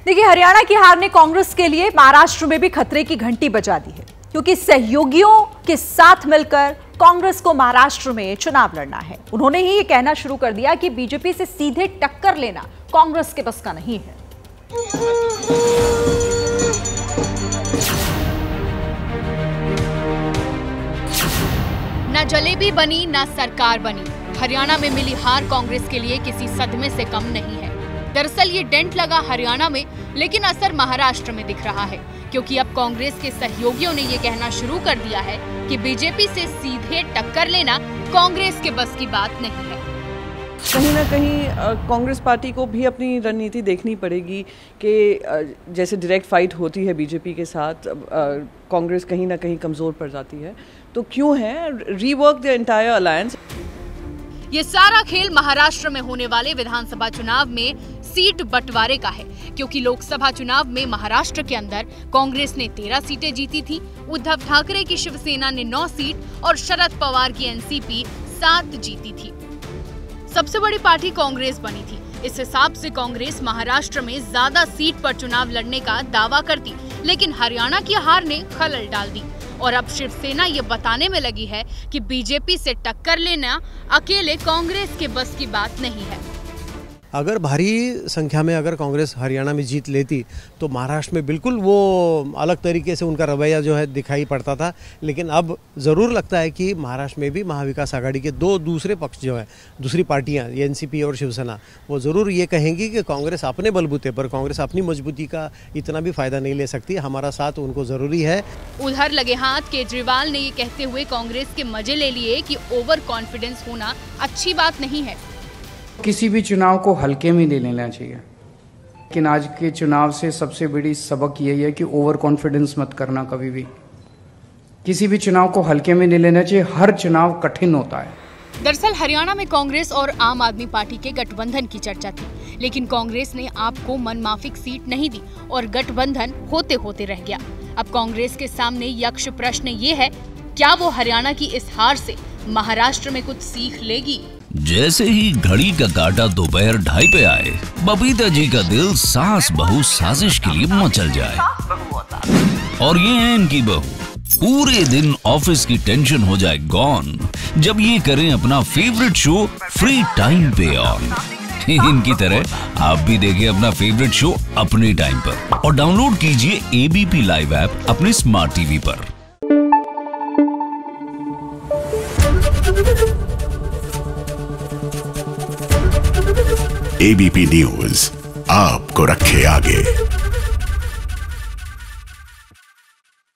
देखिए, हरियाणा की हार ने कांग्रेस के लिए महाराष्ट्र में भी खतरे की घंटी बजा दी है, क्योंकि सहयोगियों के साथ मिलकर कांग्रेस को महाराष्ट्र में चुनाव लड़ना है। उन्होंने ही ये कहना शुरू कर दिया कि बीजेपी से सीधे टक्कर लेना कांग्रेस के बस का नहीं है। न जलेबी बनी न सरकार बनी, हरियाणा में मिली हार कांग्रेस के लिए किसी सदमे से कम नहीं है। दरअसल ये डेंट लगा हरियाणा में, लेकिन असर महाराष्ट्र में दिख रहा है, क्योंकि अब कांग्रेस के सहयोगियों ने ये कहना शुरू कर दिया है कि बीजेपी से सीधे टक्कर लेना कांग्रेस के बस की बात नहीं है। कहीं ना कहीं कांग्रेस पार्टी को भी अपनी रणनीति देखनी पड़ेगी कि जैसे डायरेक्ट फाइट होती है बीजेपी के साथ, कांग्रेस कहीं ना कहीं कमज़ोर पड़ जाती है, तो क्यों है रीवर्क द एंटायर अलायंस। ये सारा खेल महाराष्ट्र में होने वाले विधानसभा चुनाव में सीट बंटवारे का है, क्योंकि लोकसभा चुनाव में महाराष्ट्र के अंदर कांग्रेस ने 13 सीटें जीती थी, उद्धव ठाकरे की शिवसेना ने 9 सीट और शरद पवार की एनसीपी 7 जीती थी। सबसे बड़ी पार्टी कांग्रेस बनी थी। इस हिसाब से कांग्रेस महाराष्ट्र में ज्यादा सीट पर चुनाव लड़ने का दावा करती, लेकिन हरियाणा की हार ने खलल डाल दी और अब शिवसेना ये बताने में लगी है कि बीजेपी से टक्कर लेना अकेले कांग्रेस के बस की बात नहीं है। अगर भारी संख्या में अगर कांग्रेस हरियाणा में जीत लेती तो महाराष्ट्र में बिल्कुल वो अलग तरीके से उनका रवैया जो है दिखाई पड़ता था, लेकिन अब ज़रूर लगता है कि महाराष्ट्र में भी महाविकास आघाड़ी के दो दूसरे पक्ष जो है, दूसरी पार्टियां एनसीपी और शिवसेना, वो ज़रूर ये कहेंगी कि कांग्रेस अपने बलबूते पर, कांग्रेस अपनी मजबूती का इतना भी फायदा नहीं ले सकती, हमारा साथ उनको ज़रूरी है। उधर लगे हाथ केजरीवाल ने ये कहते हुए कांग्रेस के मजे ले लिए कि ओवर कॉन्फिडेंस होना अच्छी बात नहीं है। किसी भी चुनाव को हल्के में ले लेना चाहिए, लेकिन आज के चुनाव से सबसे बड़ी सबक यही है कि ओवर कॉन्फिडेंस मत करना कभी भी। किसी भी चुनाव को हल्के में नहीं लेना चाहिए, हर चुनाव कठिन होता है। दरअसल हरियाणा में कांग्रेस और आम आदमी पार्टी के गठबंधन की चर्चा थी, लेकिन कांग्रेस ने आपको मनमाफिक सीट नहीं दी और गठबंधन होते होते रह गया। अब कांग्रेस के सामने यक्ष प्रश्न ये है, क्या वो हरियाणा की इस हार से महाराष्ट्र में कुछ सीख लेगी। जैसे ही घड़ी का काटा दोपहर 2:30 पे आए, बबीता जी का दिल सास बहू साजिश के लिए मचल जाए। और ये है इनकी बहू, पूरे दिन ऑफिस की टेंशन हो जाए गॉन जब ये करें अपना फेवरेट शो फ्री टाइम पे ऑन। इनकी तरह आप भी देखें अपना फेवरेट शो अपने टाइम पर और डाउनलोड कीजिए एबीपी लाइव ऐप अपने स्मार्ट टीवी पर। एबीपी न्यूज आपको रखे आगे।